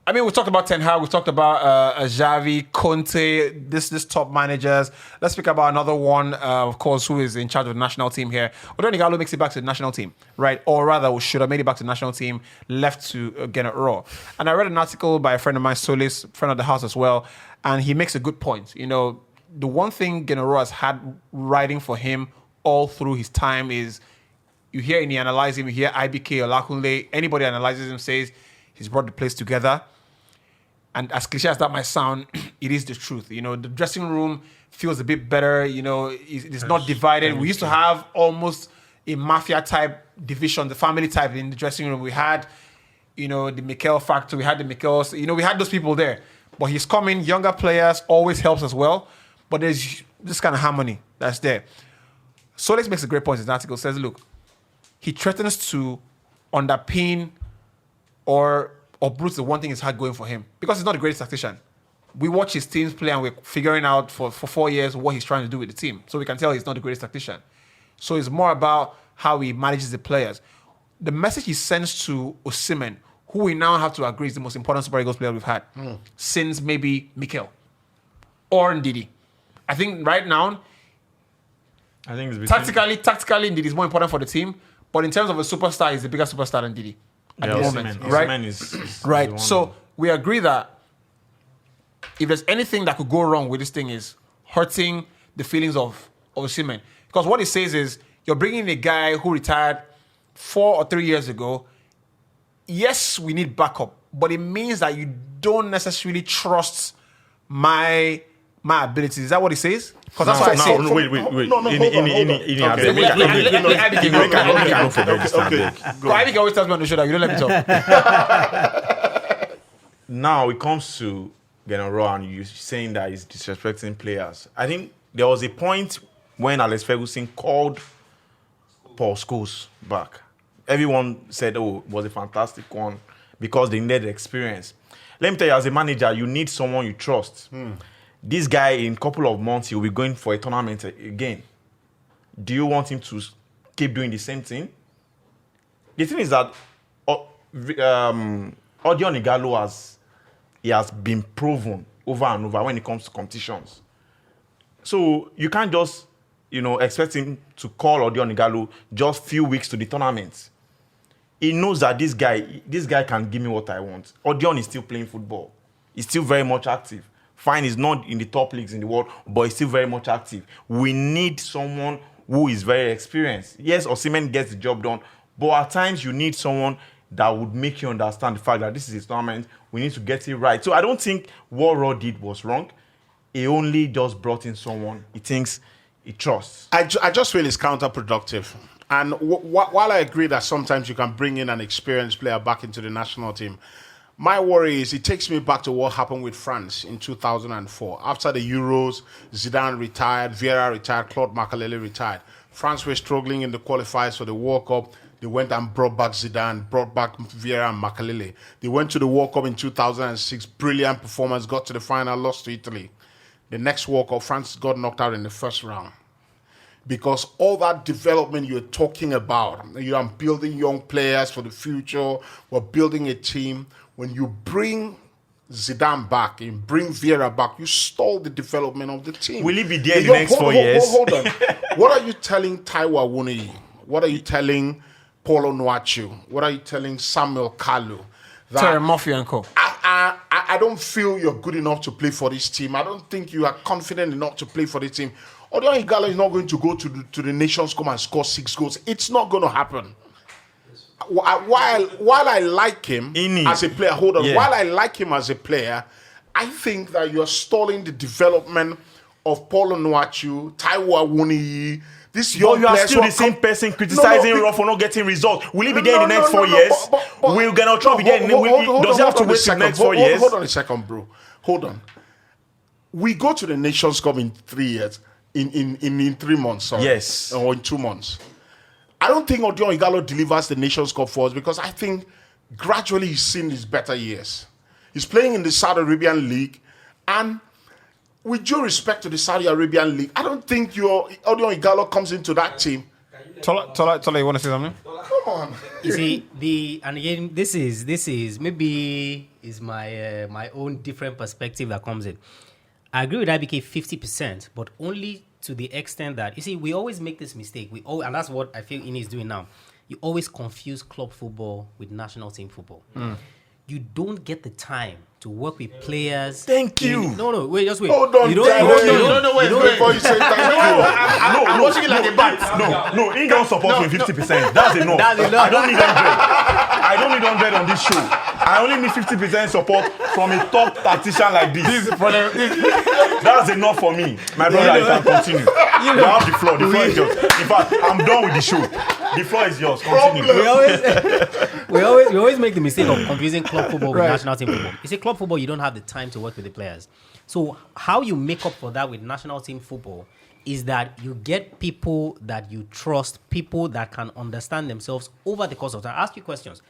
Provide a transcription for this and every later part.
I mean, we talked about Ten Hag, we talked about Xavi, Conte, this top managers. Let's speak about another one, of course, who is in charge of the national team here. Odion Ighalo makes it back to the national team, right? Or rather, should have made it back to the national team, left to Gernot Rohr. And I read an article by a friend of mine, Solis, friend of the house as well, and he makes a good point. You know, the one thing Gernot Rohr has had riding for him all through his time is, you hear and you analyze him, you hear IBK or Lakunle, anybody analyzes him, says he's brought the place together. And as cliche as that might sound, it is the truth. You know, the dressing room feels a bit better. You know, it's not divided. We used to have almost a mafia type division, the family type in the dressing room. We had, you know, the Mikel factor. We had the Mikels. You know, we had those people there. But he's coming. Younger players always helps as well. But there's this kind of harmony that's there. Solis makes a great point in his article. Says, look, he threatens to underpin or uproots the one thing he's had going for him, because he's not the greatest tactician. We watch his teams play and we're figuring out for 4 years what he's trying to do with the team. So we can tell he's not the greatest tactician. So it's more about how he manages the players. The message he sends to Osimhen, who we now have to agree is the most important Super Eagles player we've had since maybe Mikel or Ndidi. I think right now, tactically, Ndidi is more important for the team. But in terms of a superstar, he's the bigger superstar than Ndidi. At the moment, right? Is right. So we agree that if there's anything that could go wrong with this thing is hurting the feelings of Osimhen. Because what he says is, you're bringing a guy who retired 4 or 3 years ago. Yes, we need backup, but it means that you don't necessarily trust my abilities. Is that what he says? Because that's what I say. Wait. IBK always tells me on the show that you don't let me talk. Now it comes to Gernot Rohr and you saying that he's disrespecting players. I think there was a point when Alex Ferguson called Paul Scholes back. Everyone said, oh, it was a fantastic one because they needed experience. Let me tell you, as a manager, you need someone you trust. This guy, in a couple of months, he'll be going for a tournament again. Do you want him to keep doing the same thing? The thing is that Odion Ighalo has been proven over and over when it comes to competitions. So you can't just, expect him to call Odion Ighalo just few weeks to the tournament. He knows that this guy can give me what I want. Odion is still playing football. He's still very much active. Fine, he's not in the top leagues in the world, but he's still very much active. We need someone who is very experienced. Yes, Osimhen gets the job done, but at times you need someone that would make you understand the fact that this is his tournament. We need to get it right. So I don't think what Rohr did was wrong. He only just brought in someone he thinks he trusts. I just feel it's counterproductive. And while I agree that sometimes you can bring in an experienced player back into the national team, my worry is it takes me back to what happened with France in 2004. After the Euros, Zidane retired, Vieira retired, Claude Makélélé retired. France were struggling in the qualifiers for the World Cup. They went and brought back Zidane, brought back Vieira and Makélélé. They went to the World Cup in 2006, brilliant performance, got to the final, lost to Italy. The next World Cup, France got knocked out in the first round. Because all that development you're talking about, you are building young players for the future, we're building a team. When you bring Zidane back and bring Vieira back, you stall the development of the team. Will he be there in the next 4 years? Hold on. What are you telling Taiwo Awoniyi? What are you telling Paulo Nuachu? What are you telling Samuel Kalu? Terry Murphy and co. I don't feel you're good enough to play for this team. I don't think you are confident enough to play for this team. Odion Ighalo is not going to go to the Nations Cup and score 6 goals. It's not going to happen. While I like him as a player, while I like him as a player, I think that you're stalling the development of Paulo Nuachu, Taiwo Awoniyi. But you are still the same person criticizing Rohr for not getting results. Will he be there in the next 4 years? Will Gernot Rohr be there? Does he have to wait the next 4 years? Hold on a second, bro. Hold on. We go to the Nations Cup in 3 years. In 3 months, sorry. Yes. Or in 2 months. I don't think Odion Ighalo delivers the Nations Cup for us because I think gradually he's seen his better years. He's playing in the Saudi Arabian League, and with due respect to the Saudi Arabian League, I don't think Odion Ighalo comes into that team. Tola, you want to say something? come on. You see, and again, this is maybe is my my own different perspective that comes in. I agree with IBK 50%, but only to the extent that, you see, we always make this mistake. And that's what I feel Ini is doing now. You always confuse club football with national team football. You don't get the time to work with players. Thank you. No, wait, just wait. Hold on, you you don't know wait. before you say thank you. I'm watching it like a bat. No, he don't support me 50%. That's enough. That's enough. I don't need 100. I don't need 100 on this show. I only need 50% support from a top tactician like this. That's enough for me. My brother, you can continue. You have the floor. The floor is yours. In fact, I'm done with the show. The floor is yours. Continue. We always make the mistake of confusing club football with national team football. You see, club football, you don't have the time to work with the players. So how you make up for that with national team football is that you get people that you trust, people that can understand themselves over the course of time. I ask you questions.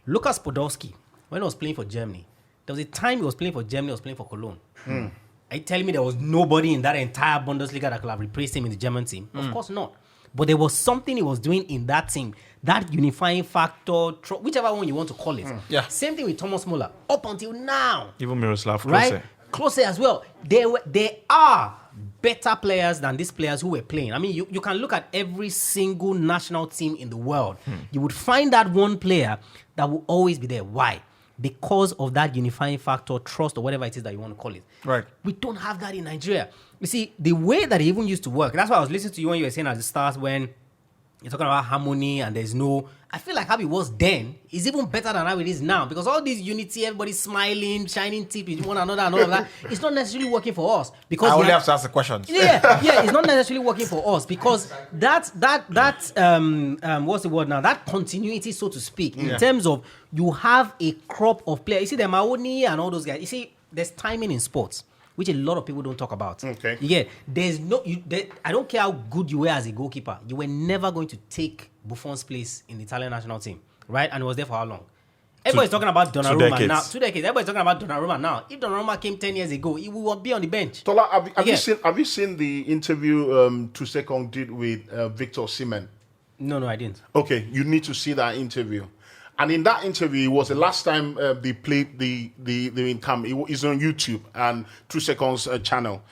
Lukas Podolski, when he was playing for Germany, there was a time he was playing for Germany, he was playing for Cologne. Are you telling me there was nobody in that entire Bundesliga that could have replaced him in the German team? Of course not. But there was something he was doing in that team, that unifying factor, whichever one you want to call it. Yeah. Same thing with Thomas Muller. Up until now, Even Miroslav Klose. right? Klose as well. There are better players than these players who were playing. I mean, you can look at every single national team in the world. You would find that one player that will always be there. Why? Because of that unifying factor, trust, or whatever it is that you want to call it. Right. We don't have that in Nigeria. You see, the way that it even used to work, that's why I was listening to you when you were saying at the start when you're talking about harmony and there's no... I feel like how it was then is even better than how it is now, because all this unity, everybody smiling, shining teeth with one another and all of that, it's not necessarily working for us. Because I only have to ask the questions. Yeah, it's not necessarily working for us because what's the word now? That continuity, so to speak, in terms of you have a crop of players. You see, the Maoni and all those guys. You see, there's timing in sports, which a lot of people don't talk about. Okay. Yeah, I don't care how good you were as a goalkeeper, you were never going to take Buffon's place in the Italian national team, right? And it was there for how long? Everybody's talking about Donnarumma now. 2 decades. Everybody's talking about Donnarumma now. If Donnarumma came 10 years ago, he would be on the bench. Tola, have you seen the interview Tusekong did with Victor Osimhen? No, I didn't. Okay, you need to see that interview. And in that interview, it was the last time they played the income. It's on YouTube and Tusekong's channel.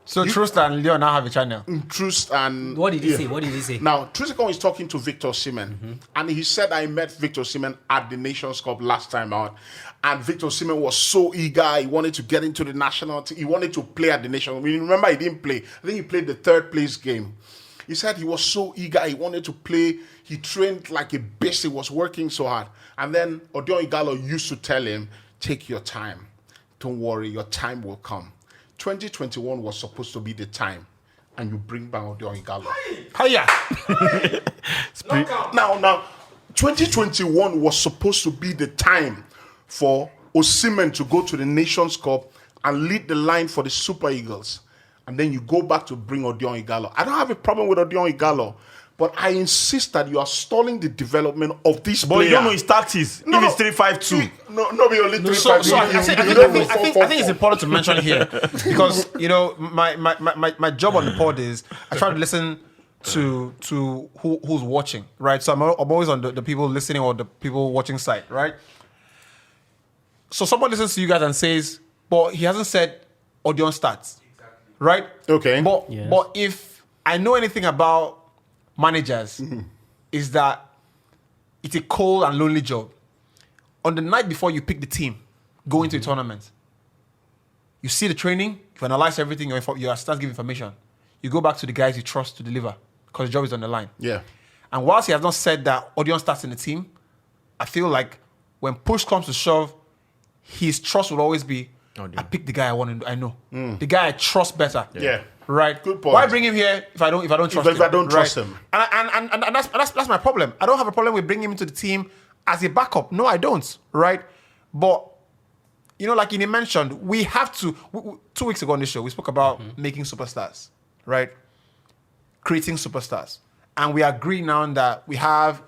So Trust and Leon now have a channel. Trust and... What did he say? Now, Tusekong is talking to Victor Osimhen. And he said I met Victor Osimhen at the Nations Cup last time out. And Victor Osimhen was so eager. He wanted to get into the national team. He wanted to play at the Nations Cup. Remember, he didn't play. I think he played the third place game. He said he was so eager. He wanted to play. He trained like a beast. He was working so hard. And then Odion Ighalo used to tell him, take your time. Don't worry, your time will come. 2021 was supposed to be the time. And you bring back Odion Ighalo. Hiya! Now, 2021 was supposed to be the time for Osimhen to go to the Nations Cup and lead the line for the Super Eagles. And then you go back to bring Odion Ighalo. I don't have a problem with Odion Ighalo, but I insist that you are stalling the development of this player. But you don't know his tactics. No, if it's 3-5-2. No, be only 3-5-2. So I think it's important to mention here because my job on the pod is I try to listen to who's watching, right? So I'm always on the people listening or the people watching side, right? So someone listens to you guys and says, but he hasn't said Odion starts, right? Okay. But if I know anything about managers, is that it's a cold and lonely job. On the night before you pick the team, go into a tournament, you see the training, you analyze everything, you start giving information. You go back to the guys you trust to deliver because the job is on the line. Yeah. And whilst he has not said that Odion starts in the team, I feel like when push comes to shove, his trust will always be, I pick the guy I know. The guy I trust better. Yeah. Right. Good point. Why bring him here if I don't trust him? If I don't trust him. And that's my problem. I don't have a problem with bringing him into the team as a backup. No, I don't. Right. But like Ini mentioned, we have to. 2 weeks ago on this show, we spoke about making superstars. Right. Creating superstars, and we agree now that we have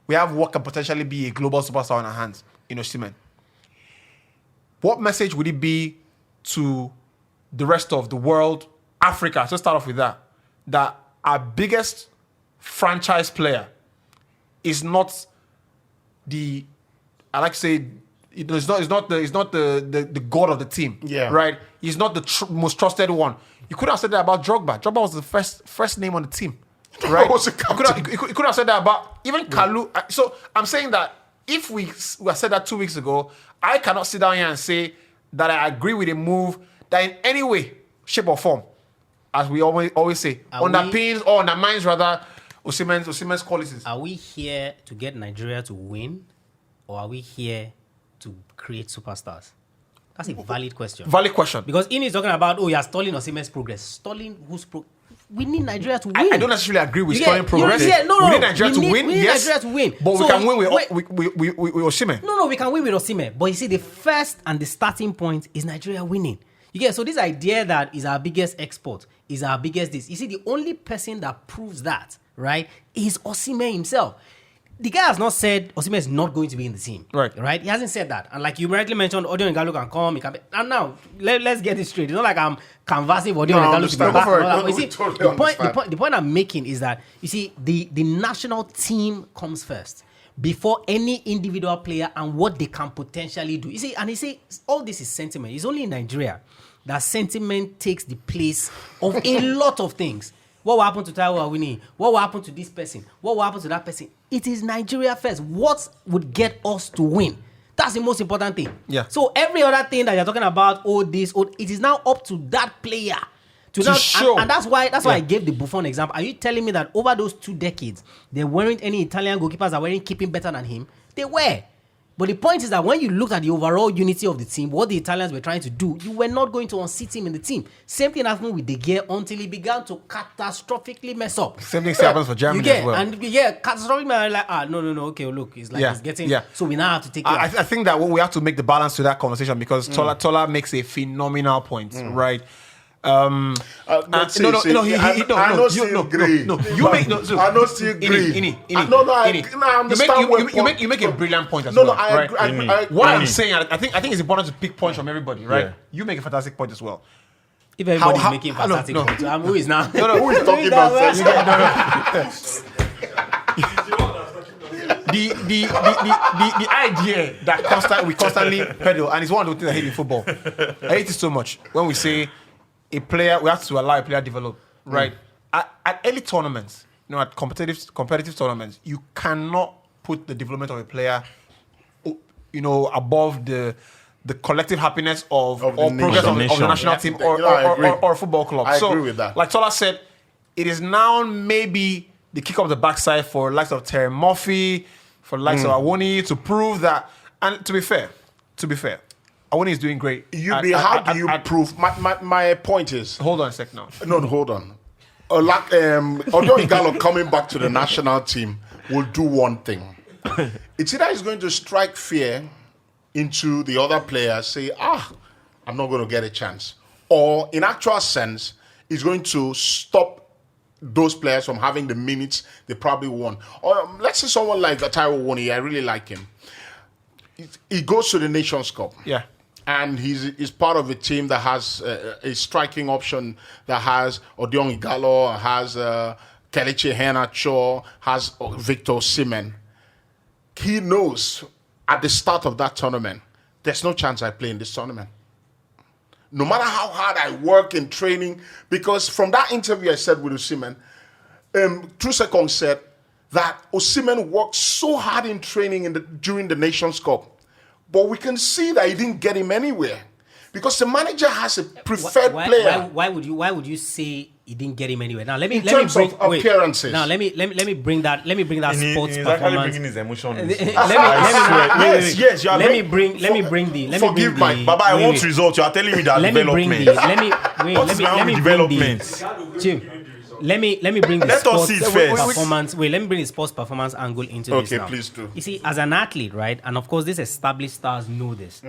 what can potentially be a global superstar on our hands in Osimhen. What message would it be to the rest of the world, Africa? So start off with that our biggest franchise player is not the, I like to say, it's not the god of the team. Yeah. Right. He's not the most trusted one. You could have said that about Drogba. Drogba was the first name on the team. Right. Was a you could have said that about even Kalu. So I'm saying that if we said that 2 weeks ago, I cannot sit down here and say that I agree with a move that in any way, shape or form, as we always say, underpins or undermines rather Osimhen's qualities. Are we here to get Nigeria to win, or are we here to create superstars? That's a valid question. Valid question. Because in is talking about, you're stalling Osimhen's progress. Stalling whose progress? We need Nigeria to win. I don't necessarily agree with You stalling get- progress. you get- no, we need Nigeria to win. We need Yes, Nigeria to win. but So, we can win wait. with Osimhen. No, we can win with Osimhen. But you see, the first and the starting point is Nigeria winning. You get, so this idea that is our biggest export, is our biggest this. You see, the only person that proves that, right, is Osimhen himself. The guy has not said Osimhen is not going to be in the team. Right? He hasn't said that. And like you rightly mentioned, Odion Ighalo can come. He can be, and now, let's get this straight. It's not like I'm canvassing for Odion Ighalo to be back. But you see, the point I'm making is that, you see, the national team comes first before any individual player and what they can potentially do. You see, and you see, all this is sentiment. It's only in Nigeria that sentiment takes the place of a lot of things. What will happen to Taiwo Awoniyi? What will happen to this person? What will happen to that person? It is Nigeria first. What would get us to win? That's the most important thing. Yeah. So every other thing that you're talking about, it is now up to that player to now show. And that's why I gave the Buffon example. Are you telling me that over those 2 decades, there weren't any Italian goalkeepers that weren't keeping better than him? They were. But the point is that when you looked at the overall unity of the team, what the Italians were trying to do, you were not going to unseat him in the team. Same thing happened with De Gea until he began to catastrophically mess up. Same thing happens for Germany as well. And catastrophically, like, no, okay, look, it's like it's getting. Yeah. So we now have to take it. I think that we have to make the balance to that conversation because Tola makes a phenomenal point, right? I don't still agree. I understand. You make a brilliant point as well. Right? What I'm saying, I think it's important to pick points from everybody, right? Yeah. You make a fantastic point as well. If everybody's making fantastic points, who is now? Who is talking nonsense? The idea that we constantly peddle, and it's one of the things I hate in football. I hate it so much when we say we have to allow a player to develop, right? At early tournaments, at competitive tournaments, you cannot put the development of a player, above the collective happiness of progress of the national team or a football club. I agree with that. Like Tola said, it is now maybe the kick up the backside for likes of Terry Murphy, for likes of Awoniyi to prove that. And to be fair, Awoniyi is doing great. How do you prove? My point is. Hold on a sec now. No, hold on. Odion Ighalo coming back to the national team will do one thing. It's either he's going to strike fear into the other players, say, I'm not going to get a chance. Or in actual sense, he's going to stop those players from having the minutes they probably want. Or let's say someone like Taiwo Awoniyi, I really like him. He goes to the Nations Cup. Yeah. And he's part of a team that has a striking option that has Odion Ighalo, has Kelechi Iheanacho, has Victor Osimhen. He knows at the start of that tournament, there's no chance I play in this tournament. No matter how hard I work in training, because from that interview I said with Osimhen, Trusekong said that Osimhen worked so hard in training during the Nations Cup. But we can see that he didn't get him anywhere because the manager has a preferred player. Why would you say he didn't get him anywhere? Now let me terms bring of appearances. Now let me bring that sports he's performance. actually bringing his emotion. Yes, you are. Let me bring the. Baba, I want results. You are telling me that development. Let me bring the Let us sports see it first. performance. Let me bring the sports performance angle into this now. Okay, please do. You see, as an athlete, right, and of course, these established stars know this.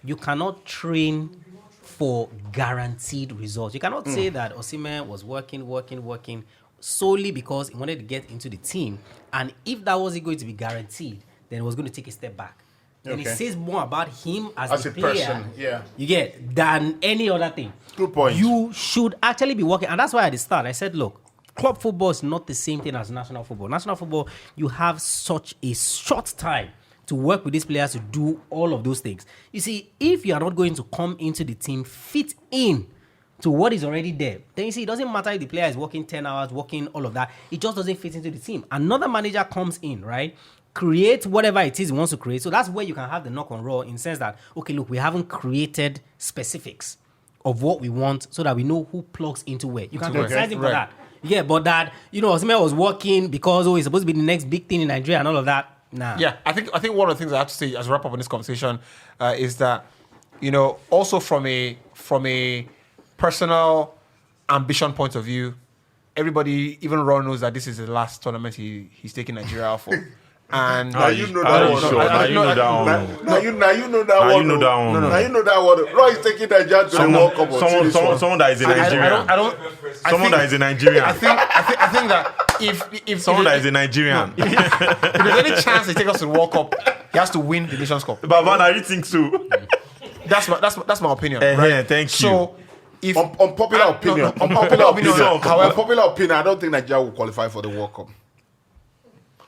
You cannot train for guaranteed results. You cannot say that Osimhen was working solely because he wanted to get into the team, and if that wasn't going to be guaranteed, then he was going to take a step back. And it says more about him as a player, person, you get, than any other thing. Good point. You should actually be working, and that's why at the start I said, look, club football is not the same thing as national football. National football, you have such a short time to work with these players to do all of those things. You see, if you are not going to come into the team, fit in to what is already there, then you see, it doesn't matter if the player is working 10 hours, working all of that. It just doesn't fit into the team. Another manager comes in, right? Create whatever it is he wants to create. So that's where you can have the knock on Rohr in the sense that, okay, look, we haven't created specifics of what we want so that we know who plugs into where. You can criticize him for that. Yeah, but that, Osimhen was working because, he's supposed to be the next big thing in Nigeria and all of that. Nah. Yeah, I think one of the things I have to say as a wrap up on this conversation is that, also from a personal ambition point of view, everybody, even Rohr, knows that this is the last tournament he's taking Nigeria out for. And now you know that one. You know that one. Now you know that one. You know that one. Now you know that one. Rohr is taking Nigeria to the World Cup. Someone that is a Nigerian. Someone that is a Nigerian. I think that if someone that is a Nigerian. If there's any chance they take us to the World Cup, he has to win the Nations Cup. But I really think so. That's my opinion. Right? Thank you. So, if unpopular opinion, unpopular opinion, I don't think Nigeria will qualify for the World Cup.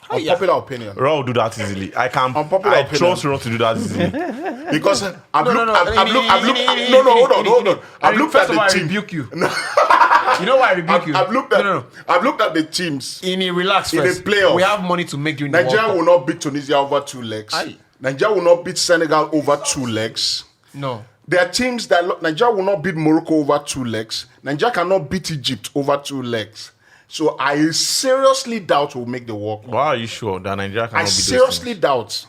Unpopular opinion. Rohr will do that easily. I trust Rohr to do that easily. Because I've looked at the team. Rebuke you. You know why I rebuke you? I've looked at the teams. In a relaxed in first. the playoff. We have money to make during the Nigeria World will not beat Tunisia over 2 legs. Nigeria will not beat Senegal over 2 legs. No. There are teams that Nigeria will not beat Morocco over 2 legs. Nigeria cannot beat Egypt over 2 legs. So I seriously doubt we'll make the World Cup. Why are you sure that Nigeria cannot beat those seriously doubt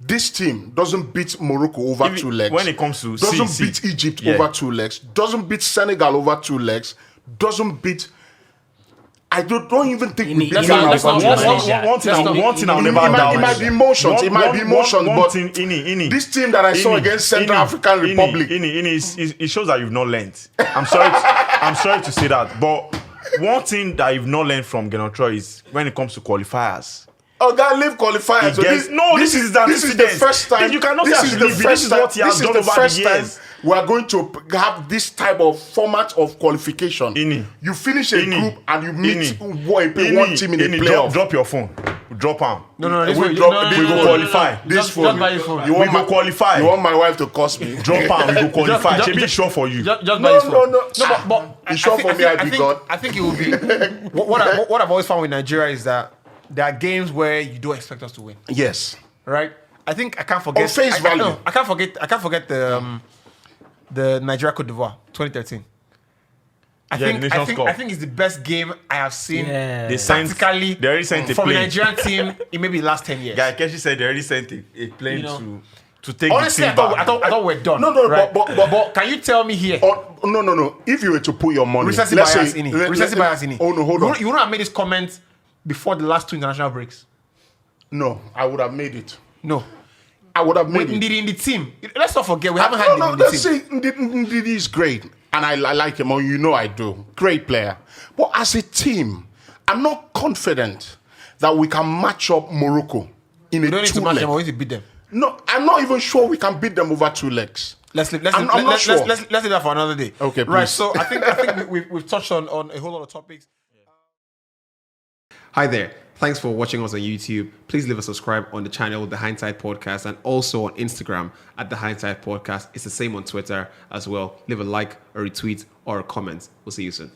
this team doesn't beat Morocco over 2 legs. When it comes to doesn't beat Egypt over 2 legs. Doesn't beat Senegal over 2 legs. Doesn't beat. I don't even think we beat one thing I'll never doubt. It might be emotions. But this team that I saw against Central African Republic, it shows that you've not learned. I'm sorry to say that, but one thing that you've not learned from Gernot Rohr is when it comes to qualifiers. Oh, God, leave qualifiers. So this is the first time. You cannot say this is what he has done over the years. We are going to have this type of format of qualification. You finish a group and you meet one team in a playoff. Drop your phone. Drop them. No. We go qualify. This phone. We go qualify. You want my wife to cost me? Drop them. We go qualify. Should be sure for you. No. But it's sure for me. I be God. I think it will be. What I've always found with Nigeria is that there are games where you don't expect us to win. Yes. Right. I think I can't forget. On face value. I can't forget the Nigeria Cote d'Ivoire 2013. I think it's the best game I have seen. Yeah. They already sent a from a plane. Nigerian team in maybe the last 10 years. Guy Keshi said they already sent a plane to take honestly, the team I thought we're done. No, right? but can you tell me here? No. If you were to put your money, Recency bias in it. Oh no, hold on. You wouldn't have made this comment before the last 2 international breaks. No, I would have made it. No. I would have made it. Ndidi in the team. Let's not forget, we haven't had Ndidi in the team. Let's say Ndidi is great. And I like him, or I do. Great player. But as a team, I'm not confident that we can match up Morocco in a 2 leg. We don't need to match them, we need to beat them. No, I'm not even sure we can beat them over 2 legs. Let's leave that for another day. Okay, please. Right, so I think we've touched on a whole lot of topics. Hi there. Thanks for watching us on YouTube. Please leave a subscribe on the channel, The Hindsight Podcast, and also on Instagram at The Hindsight Podcast. It's the same on Twitter as well. Leave a like, a retweet, or a comment. We'll see you soon.